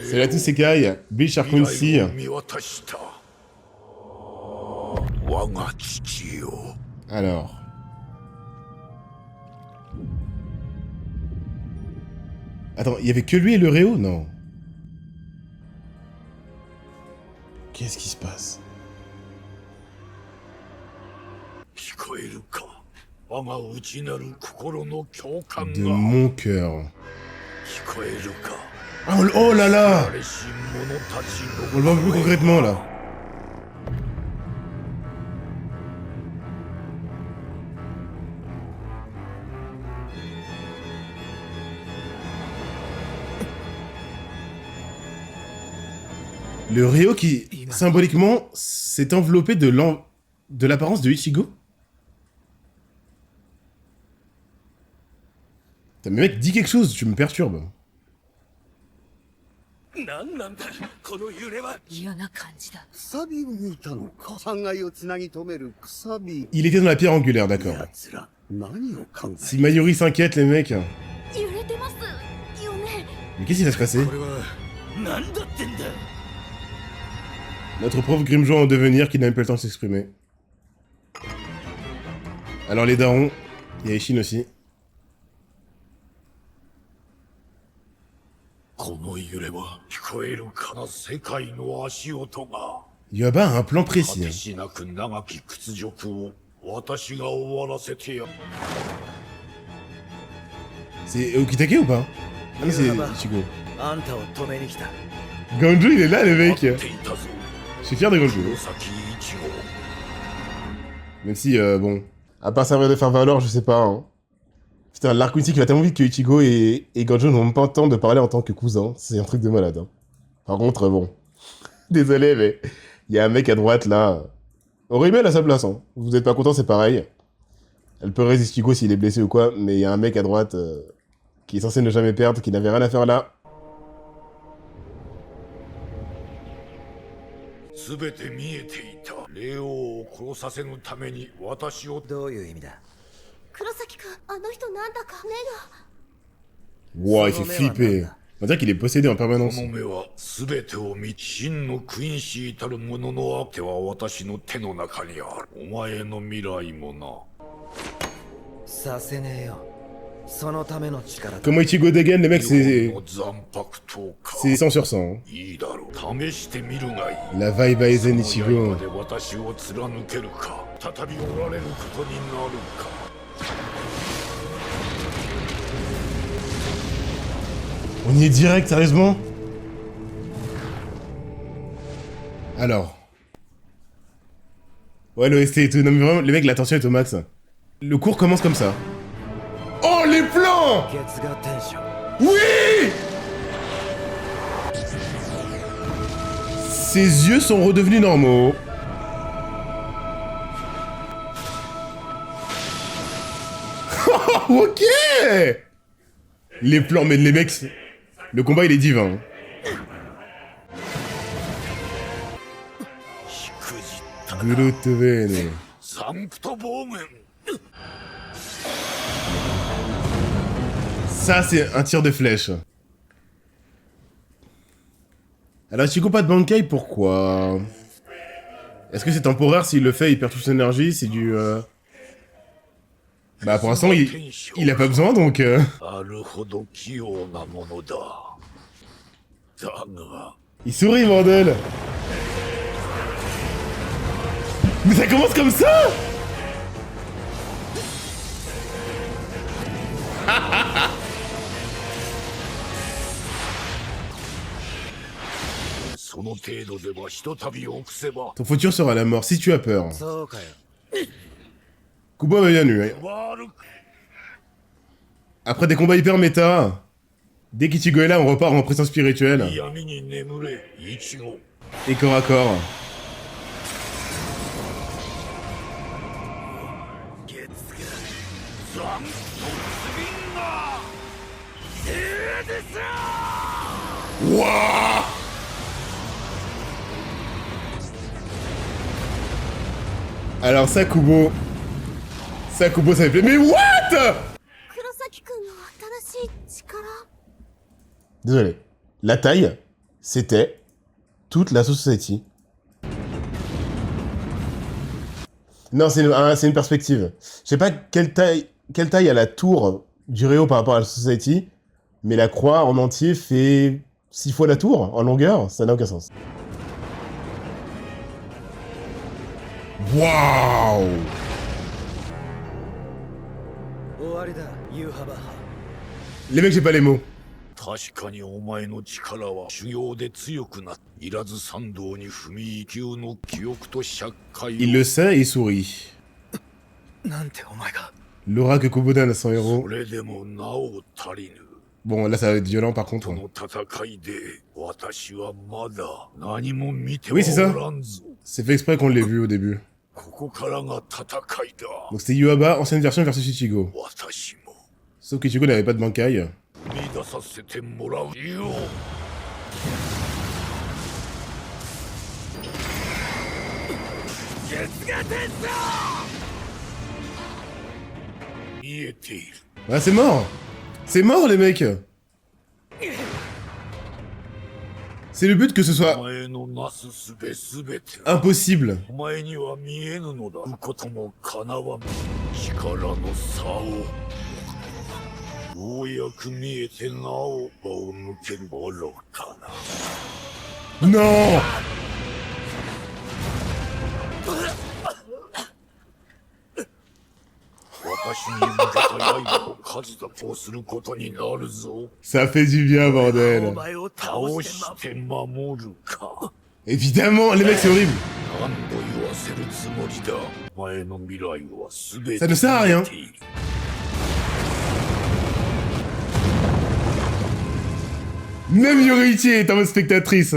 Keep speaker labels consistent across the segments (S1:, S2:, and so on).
S1: C'est la Tusekai, Bleach Arc 6. Alors. Attends, il y avait que lui et le Réo? Non. Qu'est-ce qui se passe? De mon cœur. Oh, oh là là! On le voit plus concrètement là. Le Ryo qui, symboliquement, s'est enveloppé de l'apparence de Ichigo? Putain, mais mec, dis quelque chose, tu me perturbes. Il était dans la pierre angulaire, d'accord. Si Mayuri s'inquiète, les mecs... Mais qu'est-ce qui va se passer? Notre prof Grimjour en devenir qui n'a même pas le temps de s'exprimer. Alors les darons, il y a Ishin aussi. Yuaba a un plan précis. Hein. C'est Okitake ou pas? Ah non, c'est Ichigo. Ganjo, il est là, le mec. Je suis fier de Ganjo. Même si, bon, à part servir de faire valoir, je sais pas. Hein. Putain, l'arc mythique va tellement vite que Ichigo et Ganjo n'ont même pas le temps de parler en tant que cousins. C'est un truc de malade. Hein. Par contre, bon, désolé, mais il y a un mec à droite, là. Orimel à sa place. Hein. Vous êtes pas content, c'est pareil. Elle peut résister Ichigo s'il est blessé ou quoi, mais il y a un mec à droite qui est censé ne jamais perdre, qui n'avait rien à faire là. Wow, il fait flipper. On dirait qu'il est possédé en permanence. Comment Ichigo dégaine, les mecs, c'est 100 sur 100. Hein. La vibe Aizen Ichigo. On y est direct, sérieusement? Alors. Ouais, l'OST et tout. Non, mais vraiment, les mecs, la tension est au max. Le cours commence comme ça. Oh, les plans! Oui! Ses yeux sont redevenus normaux. Ok! Les plans, mais les mecs... Le combat, il est divin. Gurutevene. Ça, c'est un tir de flèche. Alors, Ichigo pas de Bankai, pourquoi? Est-ce que c'est temporaire? S'il le fait, il perd toute son énergie? C'est du... Bah, pour l'instant, il a pas besoin, donc... Il sourit, bordel! Mais ça commence comme ça! Ton futur sera la mort si tu as peur. Kubo va bien nu. Après des combats hyper méta, dès qu'Ichigo est là, on repart en pression spirituelle. Et corps à corps. Wouah! Alors ça, Kubo, ça fait plaisir. Mais what? Désolé. La taille, c'était toute la Society. Non, c'est une perspective. Je sais pas quelle taille a la tour du Réo par rapport à la Society, mais la croix en entier fait 6 fois la tour en longueur, ça n'a aucun sens. Waouh! Les mecs, j'ai pas les mots. Il le sait et il sourit. L'aura que Kubota a son héros. Bon, là, ça va être violent par contre. Oui, c'est ça. C'est fait exprès qu'on l'ait vu au début. Donc c'était Yuaba, ancienne version versus Ichigo. Sauf qu'Ichigo n'avait pas de Bankai. Ah, c'est mort! C'est mort, les mecs! C'est le but que ce soit impossible. Non! Ça fait du bien, bordel. Évidemment, les mecs, c'est horrible. Ça ne sert à rien. Même Yoriichi est en mode spectatrice.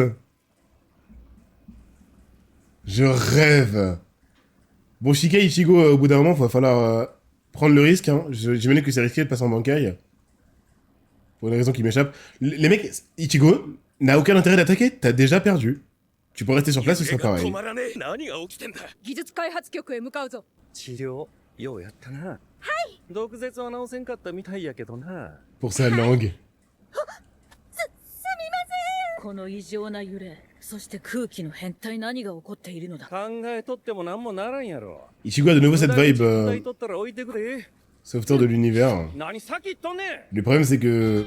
S1: Je rêve. Bon, Shika Ichigo, au bout d'un moment, il va falloir prendre le risque. Hein. J'imagine que c'est risqué de passer en Bankai. Pour une raison qui m'échappe. Les mecs, Ichigo n'a aucun intérêt d'attaquer. T'as déjà perdu. Tu peux rester sur place, ce sera pareil. Pour sa langue. Ichigo a de nouveau cette vibe sauveteur de l'univers. Le problème c'est que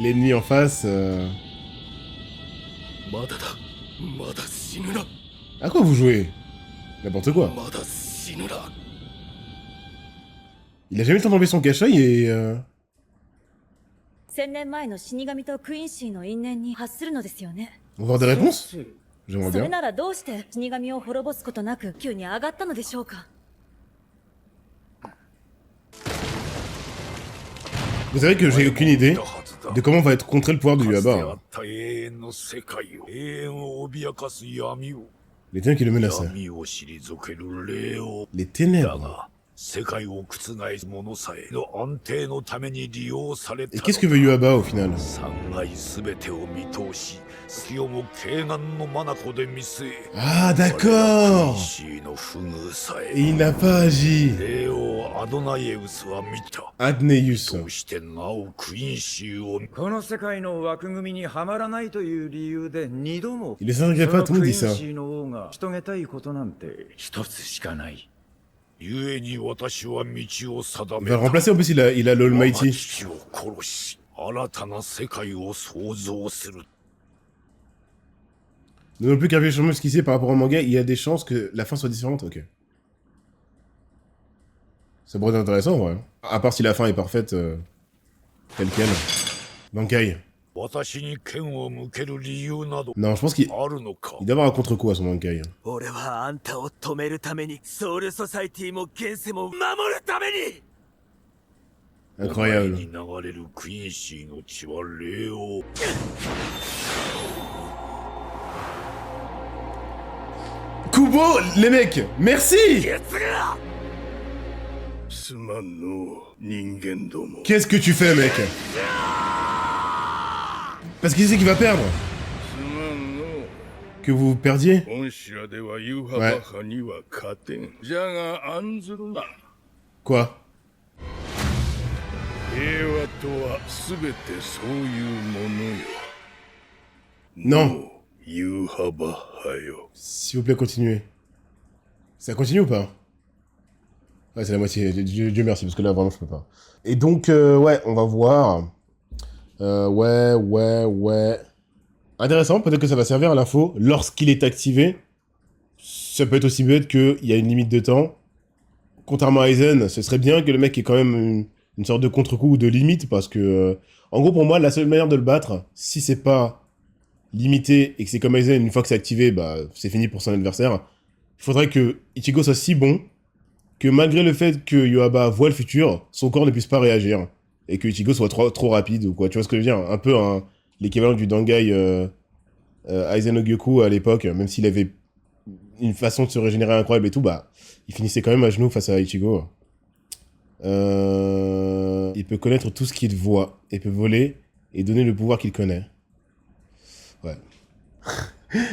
S1: l'ennemi en face... À quoi vous jouez? N'importe quoi. Il a jamais le temps d'enlever son cache-œil et...
S2: 1000年前の死神とクインシーの因縁に発するのですよね。
S1: On va avoir des réponses? J'aimerais
S2: それ
S1: bien.
S2: ならどうして死神を滅ぼすことなく急に上がったのでしょうか。
S1: Vous savez que j'ai aucune idée de comment va être contré le pouvoir de Yuaba. Les ténèbres qui le menaçaient. Les ténèbres. Et qu'est-ce que veut Yuaba au final? Ah d'accord. Et il n'a pas agi. Adneus.
S3: この世界の枠組みにはまらないという理由で二度も
S1: Il ne s'inquiète pas, tout le monde dit ça.
S3: クインシーの王がし遂げたいことなんて一つしかない。
S1: Il va le remplacer, en plus il a l'Almighty. Ne non plus qu'un vieux changement esquissé par rapport au manga, il y a des chances que la fin soit différente, ok. Ça pourrait être intéressant, ouais. À part si la fin est parfaite, telle quelle. Bankai. Non, je pense qu'il doit avoir un contre-coup à son Bankai.
S4: 俺はあんたを止めるためにソウルソサイティも現世も守るために
S1: Incroyable. Kubo, les mecs, merci! Qu'est-ce que tu fais, mec? Parce qu'il sait qu'il va perdre. Que vous perdiez? Ouais. Quoi? Non.
S4: 夕幅はよ。
S1: S'il vous plaît, continuez. Ça continue ou pas? Ouais, c'est la moitié. Dieu merci, parce que là, vraiment, je peux pas. Et donc, ouais, on va voir. Ouais. Intéressant, peut-être que ça va servir à l'info. Lorsqu'il est activé, ça peut être aussi bête qu'il y a une limite de temps. Contrairement à Aizen, ce serait bien que le mec ait quand même une sorte de contre-coup ou de limite, parce que, en gros, pour moi, la seule manière de le battre, si c'est pas limité et que c'est comme Aizen, une fois que c'est activé, bah, c'est fini pour son adversaire, il faudrait que Ichigo soit si bon que malgré le fait que Yoaba voit le futur, son corps ne puisse pas réagir. Et que Ichigo soit trop rapide ou quoi. Tu vois ce que je veux dire? Un peu l'équivalent du Dangai Aizen no Gyoku à l'époque, même s'il avait une façon de se régénérer incroyable et tout, bah, il finissait quand même à genoux face à Ichigo. Il peut connaître tout ce qu'il voit, et peut voler, et donner le pouvoir qu'il connaît. Ouais.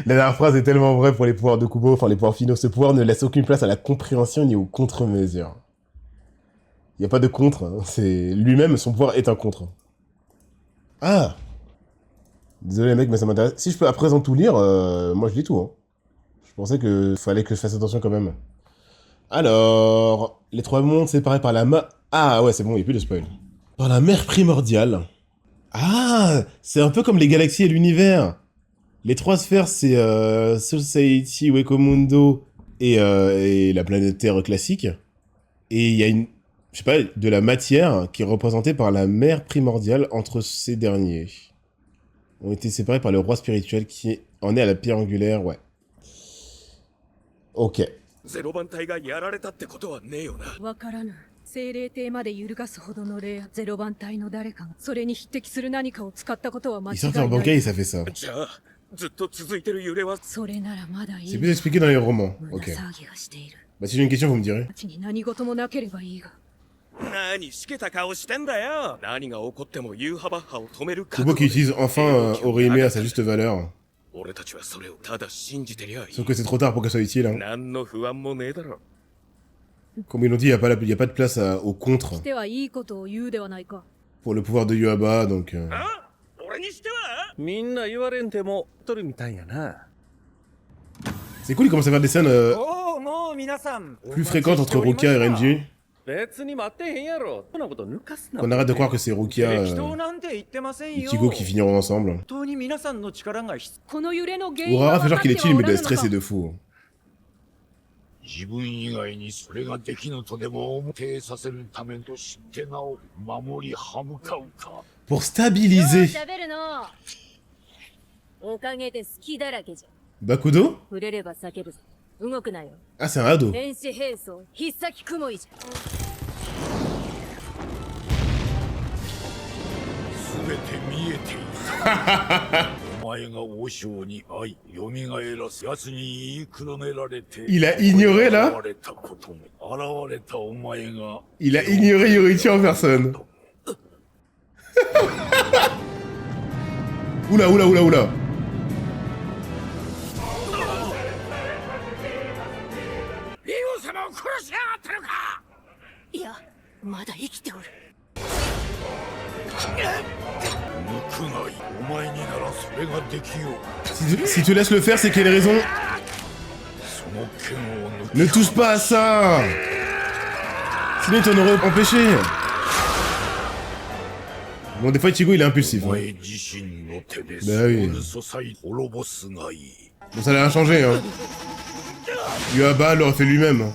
S1: La dernière phrase est tellement vraie pour les pouvoirs de Kubo, enfin les pouvoirs finaux. Ce pouvoir ne laisse aucune place à la compréhension ni aux contre-mesures. Il n'y a pas de contre, hein. C'est lui-même, son pouvoir est un contre. Ah! Désolé mec, mais ça m'intéresse. Si je peux à présent tout lire, moi je lis tout. Hein. Je pensais que fallait que je fasse attention quand même. Alors, les trois mondes séparés par la Ah ouais, c'est bon, il n'y a plus de spoil. Par la mer primordiale. Ah! C'est un peu comme les galaxies et l'univers. Les trois sphères, c'est Society, Wekomundo et la planète Terre classique. Et il y a je sais pas, de la matière qui est représentée par la mer primordiale entre ces derniers. Ont été séparés par le roi spirituel qui en est à la pierre angulaire, ouais. Ok.
S4: ゼロ番隊がやられたってことはねえよな。
S5: わからぬ。精霊体まで揺るがすほどの霊、ゼロ番隊の誰かがそれに匹敵する何かを使ったことは間違
S1: Ils
S5: い
S1: sortent
S5: な
S1: leur
S5: い。
S1: banquet et ça fait ça.
S4: じゃあ、ずっと続いてる揺れは。
S5: それならまだい
S1: C'est
S5: い。
S1: plus expliqué dans les romans.
S5: 胸
S1: Ok.
S5: 騒ぎがしている。
S1: Bah si j'ai une question, vous me direz.
S5: 町に何事もなければいいが。
S4: 何しけた顔してんだよ。何が起こっても夕幅派を止める
S1: Kubo qui utilise enfin Orihime à sa juste valeur.
S4: 俺たちはそれをただ信じてりゃいい。
S1: Sauf que c'est trop tard pour qu'elle soit utile. Hein.
S4: 何の不安もねえだろ。
S1: Comme ils l'ont dit, il n'y a pas de place au contre
S5: してはいいことを言うではないか。
S1: pour le pouvoir de Yuaba, donc...
S4: あ、俺にしては。
S6: みんな言われんても取るみたいやな。
S1: C'est cool, ils commencent à faire des scènes
S3: おお、もう皆さん
S1: plus fréquentes entre Rukia et Renji.
S6: 別に待ってへんやろ。そんなこと抜かすな。
S1: On arrête de croire que c'est Rukia
S3: 適当なんて言ってませんよ。
S1: Ichigo qui finiront ensemble.
S3: 本当に皆さんの力が必
S5: この揺れの原因
S1: Urara
S5: は
S1: fait
S5: 分
S1: genre
S5: かっ
S1: qu'il
S5: て
S1: est
S5: は
S1: chill,
S5: お
S1: mais
S5: ら
S1: de
S5: ぬの
S1: stress
S5: か
S1: et de fou.
S7: 自分以外にそれができぬとでも思定させるためと知ってなお守り歯向かうか。
S1: Pour stabiliser
S2: 喋るのおかげで好きだらけじゃ
S1: Bakudo?
S2: 触れれば叫ぶぞ動くなよ
S1: Ah, c'est un ado.
S2: 天使兵装必殺雲いじゃ
S7: すべて見えていた。お前が王将に会い、蘇らす奴に言いくるめられて。
S1: Il a ignoré là?
S7: 現れたことも、現れたお前が。
S1: Il a ignoré Yorichi en personne. Oula.
S4: リオ様を殺しやがったのか。
S2: いやまだ生きておる
S7: 抜くがいい。お前にならそれができよう。
S1: Si tu laisses le faire, c'est qu'il y a des raisons.
S7: その剣を抜き
S1: Ne touche pas à ça! Sinon, il t'en aurait empêché. Bon, des fois, Ichigo, il est impulsif.
S7: お
S1: Hein.
S7: 前自身の手で
S1: bah oui.
S7: ソウルソサイ滅ぼすがいい。
S1: Bon, ça n'a rien changé. Hein. Yuaba l'aurait fait lui-même. Hein.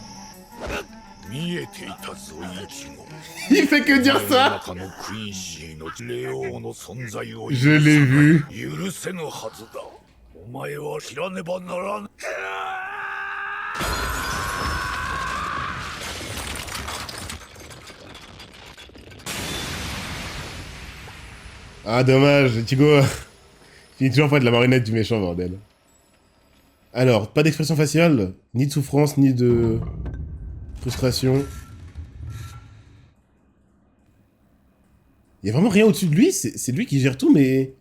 S7: 見えていたぞイチゴ。
S1: Il fait que dire
S7: 世の
S1: ça!
S7: 中のクイーンシーのレオの存在を
S1: Je l'ai vu.
S7: 許せぬはずだ。お前は知らねばならぬ。
S1: Ah, dommage, Ichigo finit toujours pas de la marionnette du méchant, bordel. Alors, pas d'expression faciale, ni de souffrance, ni de frustration. Il y a vraiment rien au-dessus de lui, c'est lui qui gère tout, mais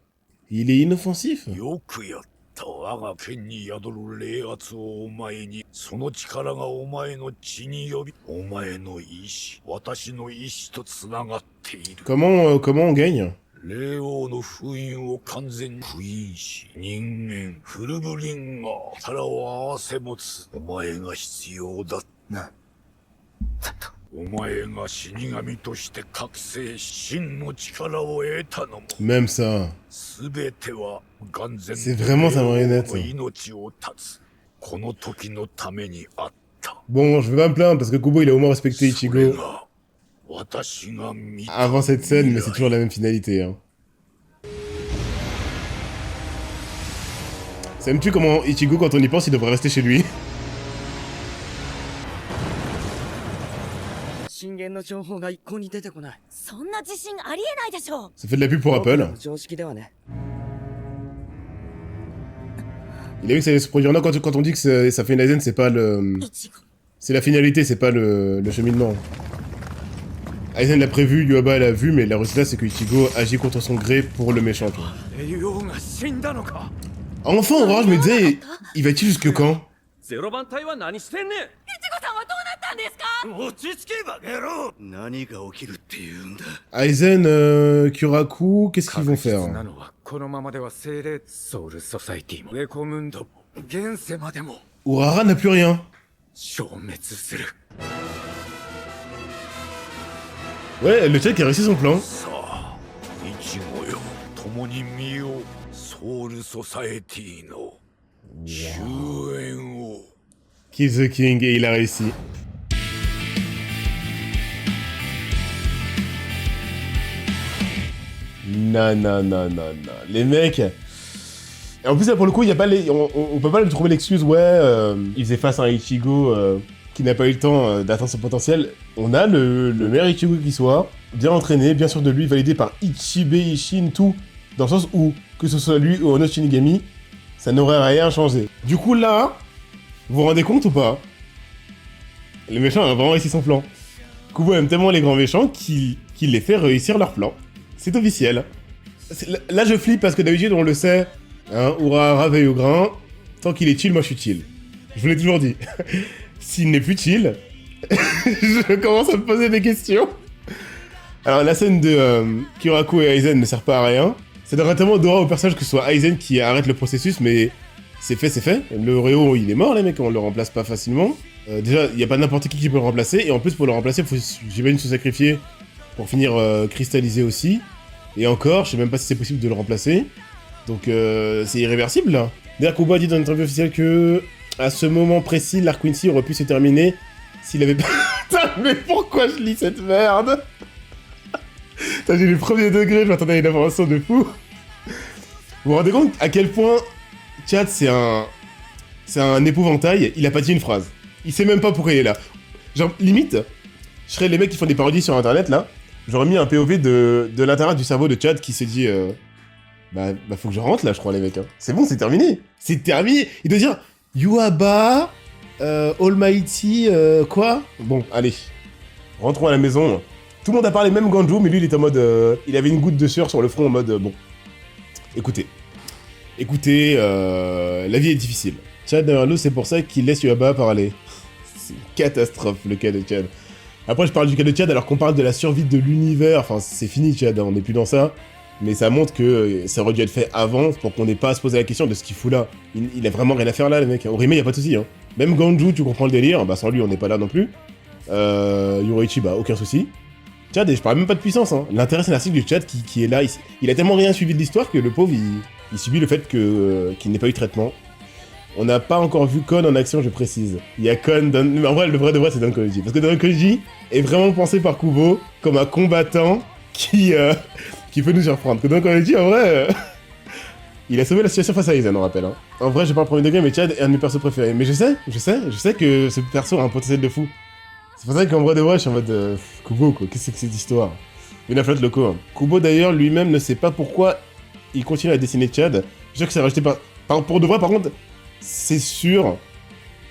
S1: il est inoffensif.
S7: よくやった。我が剣に宿る霊圧をお前に、その力がお前の血に呼び、お前の意志、私の意志とつながっている。
S1: Comment on gagne?
S7: 霊王の封印を完全に封印し、人間、フルブリンが力を合わせ持つ。お前が必要だ。お前が死神として覚醒し、真の力を得たのも。
S1: Même ça.
S7: すべては眼前
S1: C'est vraiment sa marionnette.
S7: 命を絶つ。この時のためにあった。
S1: Bon, je vais pas me plaindre parce que Kubo il a au moins respecté Ichigo
S7: 私が見た
S1: avant cette scène, mais c'est toujours la même finalité. Hein. Ça me tue comment Ichigo, quand on y pense, il devrait rester chez lui.
S4: 震源の情報が一向に出てこない。
S2: そんな自信ありえないでしょう。
S1: Ça fait de la pub pour Apple.
S4: 常識ではね。
S1: Il a vu que ça allait se produire. Non, quand on dit que ça fait une Aizen, c'est pas le...
S2: イチゴ。
S1: C'est la finalité, c'est pas le cheminement. Aizen l'a prévu, Yuaba l'a vu, mais la résultat c'est que Ichigo agit contre son gré pour le méchant. Tu vois.
S3: 竜王が死んだのか。
S1: Enfin, en vrai, je me disais, il va-t-il jusque quand?
S6: ゼロ番隊は何してんねん。
S2: イチゴさんはどうなったんですか。
S3: 落ち着けバカ野郎。
S4: 何が起きるっていうんだ。
S1: Aizen, Kyuraku, qu'est-ce qu'ils vont
S3: 確実
S1: faire?
S3: なのはこのままでは精霊ソウルソサイティもウェコムンドも現世までも
S1: Urara n'a plus rien.
S3: 消滅する。
S1: Ouais, le chat qui a réussi son plan.
S7: さあ、イチゴよ、共に見よう。ソウルソサエティの終焉を。
S1: Kill the King, et il a réussi. Non. Les mecs... Et en plus, là, pour le coup, y a pas les... on peut pas lui trouver l'excuse, ouais, il faisait face à un Ichigo qui n'a pas eu le temps d'atteindre son potentiel. On a le meilleur Ichigo qui soit, bien entraîné, bien sûr de lui, validé par Ichibe, Ishin, tout. Dans le sens où, que ce soit lui ou un autre Shinigami, ça n'aurait rien changé. Du coup, là, vous vous rendez compte ou pas? Le méchant a vraiment réussi son plan. Kubo aime tellement les grands méchants qu'il les fait réussir leur plan. C'est officiel. Là, je flippe parce que d'habitude, on le sait, hein, Urahara veille au grain. Tant qu'il est chill, moi je suis chill. Je vous l'ai toujours dit. S'il n'est plus chill, je commence à me poser des questions. Alors, la scène de Kyuraku et Aizen ne sert pas à rien. Ça donnerait tellement d'aura au personnage que ce soit Aizen qui arrête le processus, mais c'est fait, c'est fait. Le Réo, il est mort, les mecs, on le remplace pas facilement. Déjà, il n'y a pas n'importe qui peut le remplacer, et en plus, pour le remplacer, il faut, j'imagine, se sacrifier pour finir cristallisé aussi. Et encore, je sais même pas si c'est possible de le remplacer. Donc, c'est irréversible, là. D'ailleurs, Kubo a dit dans une interview officielle que, à ce moment précis, l'arc Quincy aurait pu se terminer s'il avait pas... Putain, mais pourquoi je lis cette merde? Putain, j'ai eu le premier degré, je m'attendais à une information de fou. Vous vous rendez compte à quel point Chad, c'est un épouvantail, il a pas dit une phrase. Il sait même pas pourquoi il est là. Genre, limite, je serais les mecs qui font des parodies sur internet, là, j'aurais mis un POV de l'intérieur du cerveau de Chad qui s'est dit, bah, faut que je rentre, là, je crois, les mecs. Hein. C'est bon, c'est terminé. C'est terminé. Il doit dire, Yuaba, Almighty, quoi? Bon, allez. Rentrons à la maison. Tout le monde a parlé, même Ganju, mais lui, il était en mode, il avait une goutte de sueur sur le front, en mode, bon. Écoutez, la vie est difficile. Chad derrière l'eau, c'est pour ça qu'il laisse Yuaba parler. C'est une catastrophe, le cas de Chad. Après, je parle du cas de Chad alors qu'on parle de la survie de l'univers. Enfin, c'est fini, Chad, on n'est plus dans ça. Mais ça montre que ça aurait dû être fait avant pour qu'on n'ait pas à se poser la question de ce qu'il fout là. Il a vraiment rien à faire là, le mec. Orime, y a pas de souci. Hein. Même Ganju, tu comprends le délire. Bah, sans lui, on n'est pas là non plus. Yoruichi, bah, aucun souci. Chad, et je parle même pas de puissance. Hein. L'intérêt scénaristique du Chad qui est là, il a tellement rien suivi de l'histoire que le pauvre, il subit le fait qu'il n'ait pas eu de traitement. On n'a pas encore vu Kon en action, je précise. Il y a Kon, mais en vrai, le vrai de vrai, c'est Don Koji. Parce que Don Koji est vraiment pensé par Kubo comme un combattant qui peut nous surprendre. Que Don Koji, en vrai, il a sauvé la situation face à Aizen, on rappelle. Hein. En vrai, j'ai pas le premier degré, mais Chad est un de mes persos préférés. Mais je sais que ce perso a un potentiel de fou. C'est pour ça qu'en vrai de vrai, je suis en mode Kubo, quoi. Qu'est-ce que c'est que cette histoire? Une la flotte loco. Hein. Kubo, d'ailleurs, lui-même ne sait pas pourquoi il continue à dessiner Chad. Je sais que c'est rajouté pour de vrai, par contre, c'est sûr,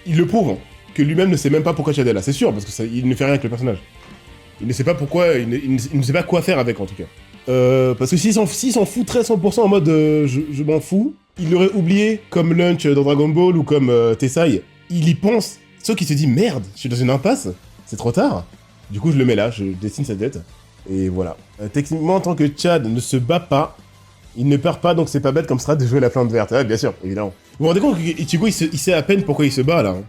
S1: il le prouve, hein, que lui-même ne sait même pas pourquoi Chad est là. C'est sûr, parce que il ne fait rien avec le personnage. Il ne sait pas pourquoi, il ne sait pas quoi faire avec, en tout cas. Parce que s'il s'en foutrait 100% en mode je m'en fous, il l'aurait oublié comme Lunch dans Dragon Ball ou comme Tessai. Il y pense, sauf qu'il se dit merde, je suis dans une impasse, c'est trop tard. Du coup, je le mets là, je dessine sa tête. Et voilà. Techniquement, en tant que Chad ne se bat pas, il ne perd pas, donc c'est pas bête comme strat de jouer la plante verte. Ouais, bien sûr, évidemment. Vous vous rendez compte qu'Ichigo, il sait à peine pourquoi il se bat, là. Hein.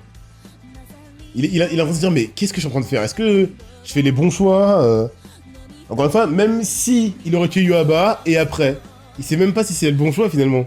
S1: Il est en train de se dire, mais qu'est-ce que je suis en train de faire? Est-ce que je fais les bons choix Encore une fois, même si il aurait tué Yuaba, et après, il sait même pas si c'est le bon choix, finalement.